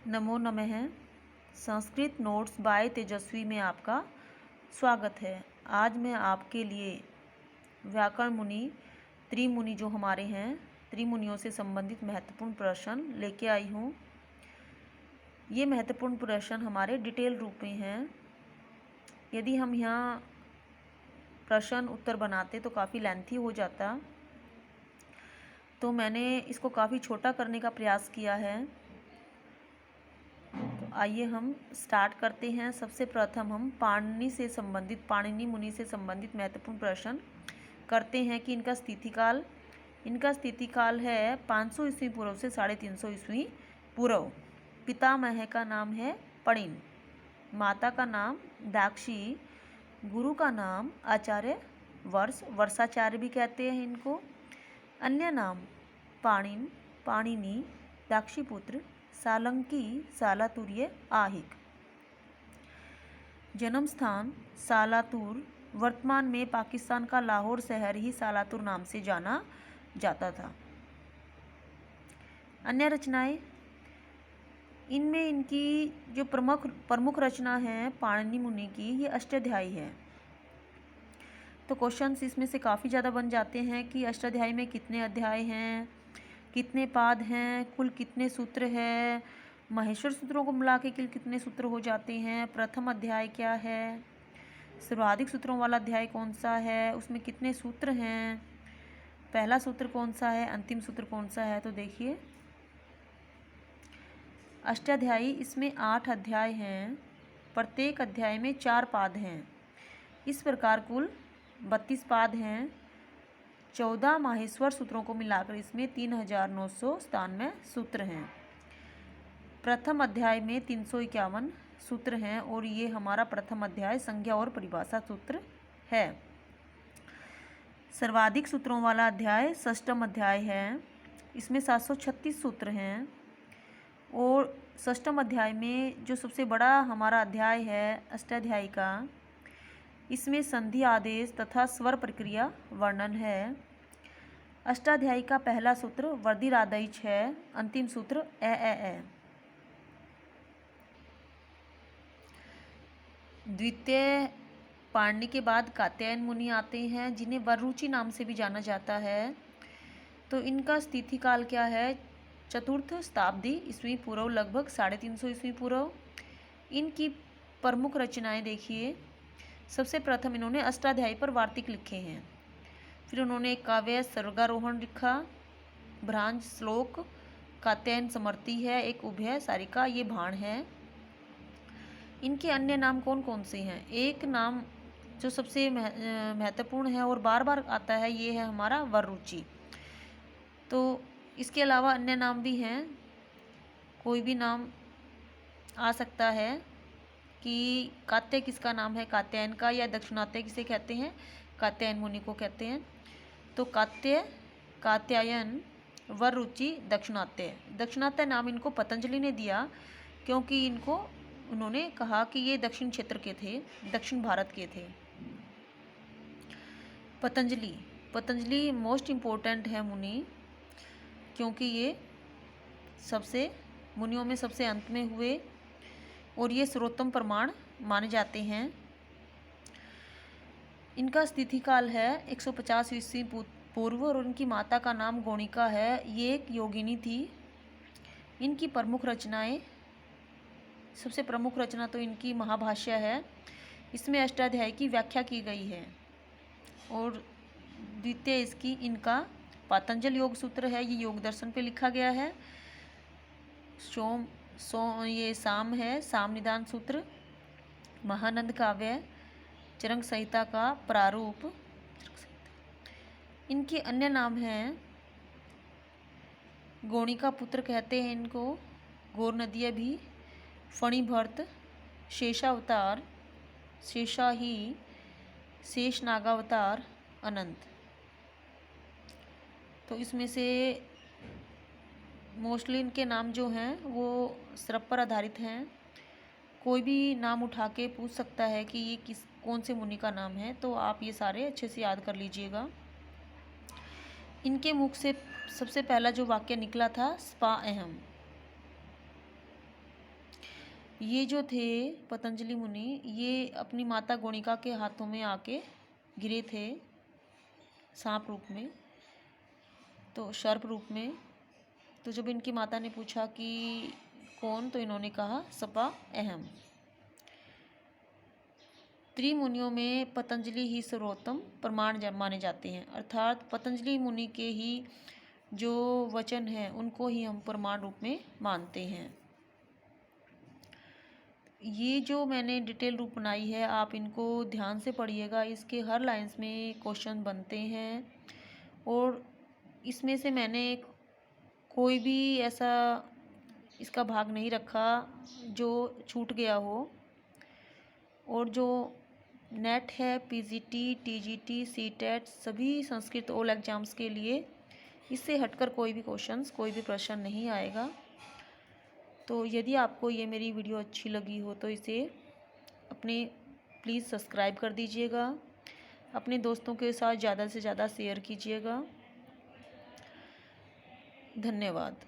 नमो नमः। Sanskrit notes bye तेजस्वी में आपका स्वागत है। आज मैं आपके लिए व्याकरण मुनि त्रिमुनि जो हमारे हैं, त्रिमुनियों से संबंधित महत्वपूर्ण प्रश्न लेके आई हूँ। ये महत्वपूर्ण प्रश्न हमारे डिटेल रूप में हैं। यदि हम यहाँ प्रश्न उत्तर बनाते तो काफ़ी लेंथी हो जाता, तो मैंने इसको काफ़ी छोटा करने का प्रयास किया है। तो आइए हम स्टार्ट करते हैं। सबसे प्रथम हम पाणिनि मुनि से संबंधित महत्वपूर्ण प्रश्न करते हैं कि इनका स्थितिकाल है 500 ईस्वी पूर्व से 350 ईस्वी पूर्व। पितामह का नाम है पणिन, माता का नाम दाक्षी, गुरु का नाम आचार्य वर्षाचार्य भी कहते हैं इनको। अन्य नाम पाणिन, पाणिनि, दाक्षीपुत्र, सालंकी, सालातुर्य, आहिक। जन्म स्थान सालातुर, वर्तमान में पाकिस्तान का लाहौर शहर ही सालातुर नाम से जाना जाता था। अन्य रचनाएं, इनमें इनकी जो प्रमुख रचना है पाणिनि मुनि की, ये अष्टाध्यायी है। तो क्वेश्चंस इसमें से काफ़ी ज़्यादा बन जाते हैं कि अष्टाध्यायी में कितने अध्याय हैं, कितने पाद हैं, कुल कितने सूत्र हैं, महेश्वर सूत्रों को मिला के कुल कितने सूत्र हो जाते हैं, प्रथम अध्याय क्या है, सर्वाधिक सूत्रों वाला अध्याय कौन सा है, उसमें कितने सूत्र हैं, पहला सूत्र कौन सा है, अंतिम सूत्र कौन सा है। तो देखिए, अष्टाध्यायी इसमें 8 अध्याय हैं, प्रत्येक अध्याय में 4 पाद हैं। इस प्रकार कुल 32 पाद हैं। 14 माहेश्वर सूत्रों को मिलाकर इसमें 3997 सूत्र हैं। प्रथम अध्याय में 351 सूत्र हैं और ये हमारा प्रथम अध्याय संज्ञा और परिभाषा सूत्र है। सर्वाधिक सूत्रों वाला अध्याय षष्ठम अध्याय है, इसमें 736 सूत्र हैं। और षष्ठम अध्याय में जो सबसे बड़ा हमारा अध्याय है अष्टाध्यायी का, इसमें संधि आदेश तथा स्वर प्रक्रिया वर्णन है। अष्टाध्यायी का पहला सूत्र वर्धिरादैच है, अंतिम सूत्र ए। द्वितीय पाणिनि के बाद कात्यायन मुनि आते हैं, जिन्हें वररुचि नाम से भी जाना जाता है। तो इनका स्थितिकाल क्या है, चतुर्थ शताब्दी ईस्वी पूर्व, लगभग 350 ईस्वी पूर्व। इनकी प्रमुख रचनाएं देखिए। सबसे प्रथम इन्होंने अष्टाध्यायी पर वार्तिक लिखे हैं। फिर उन्होंने एक काव्य सर्गारोहण लिखा, भ्रांज श्लोक, कात्यायन समर्ति है, एक उभय सारिका, ये भाण है। इनके अन्य नाम कौन कौन से हैं? एक नाम जो सबसे महत्वपूर्ण है और बार बार आता है, ये है हमारा वररुचि। तो इसके अलावा अन्य नाम भी हैं, कोई भी नाम आ सकता है कि कात्य किसका नाम है, कात्यायन का, या दक्षिणात्य किसे कहते हैं, कात्यायन मुनि को कहते हैं। तो कात्य, कात्यायन, वररुचि, दक्षिणात्य नाम इनको पतंजलि ने दिया, क्योंकि इनको उन्होंने कहा कि ये दक्षिण क्षेत्र के थे, दक्षिण भारत के थे। पतंजलि मोस्ट इम्पोर्टेंट है मुनि, क्योंकि ये सबसे मुनियों में सबसे अंत में हुए और ये सर्वोत्तम प्रमाण माने जाते हैं। इनका स्थितिकाल है 150 ईस्वी पूर्व और उनकी माता का नाम गौणिका है, ये एक योगिनी थी। इनकी प्रमुख रचनाएं, सबसे प्रमुख रचना तो इनकी महाभाष्य है, इसमें अष्टाध्यायी की व्याख्या की गई है। और द्वितीय इनका पातंजल योग सूत्र है, ये योग दर्शन पे लिखा गया है। ये साम है, साम निदान सूत्र, महानंद काव्य, चरंग संहिता का प्रारूप। इनके अन्य नाम हैं, गौणिका पुत्र कहते हैं इनको, गौर नदिया भी, फणिभर्त, शेषावतार, शेषाही, शेष नागावतार, अनंत। तो इसमें से मोस्टली इनके नाम जो हैं वो स्रब पर आधारित हैं। कोई भी नाम उठा के पूछ सकता है कि ये कौन से मुनि का नाम है, तो आप ये सारे अच्छे से याद कर लीजिएगा। इनके मुख से सबसे पहला जो वाक्य निकला था स्पा अहम, ये जो थे पतंजलि मुनि, ये अपनी माता गौणिका के हाथों में आके गिरे थे सांप रूप में, तो सर्प रूप में। तो जब इनकी माता ने पूछा कि कौन, तो इन्होंने कहा सपा अहम। त्रिमुनियों में पतंजलि ही सर्वोत्तम प्रमाण माने जाते हैं, अर्थात पतंजलि मुनि के ही जो वचन हैं उनको ही हम प्रमाण रूप में मानते हैं। ये जो मैंने डिटेल रूप बनाई है, आप इनको ध्यान से पढ़िएगा, इसके हर लाइंस में क्वेश्चन बनते हैं और इसमें से मैंने कोई भी ऐसा इसका भाग नहीं रखा जो छूट गया हो। और जो नेट है, पीजीटी, टीजीटी, सीटेट, सभी संस्कृत ऑल एग्जाम्स के लिए इससे हटकर कोई भी क्वेश्चंस, कोई भी प्रश्न नहीं आएगा। तो यदि आपको ये मेरी वीडियो अच्छी लगी हो तो इसे अपने प्लीज़ सब्सक्राइब कर दीजिएगा, अपने दोस्तों के साथ ज़्यादा से ज़्यादा शेयर कीजिएगा। धन्यवाद।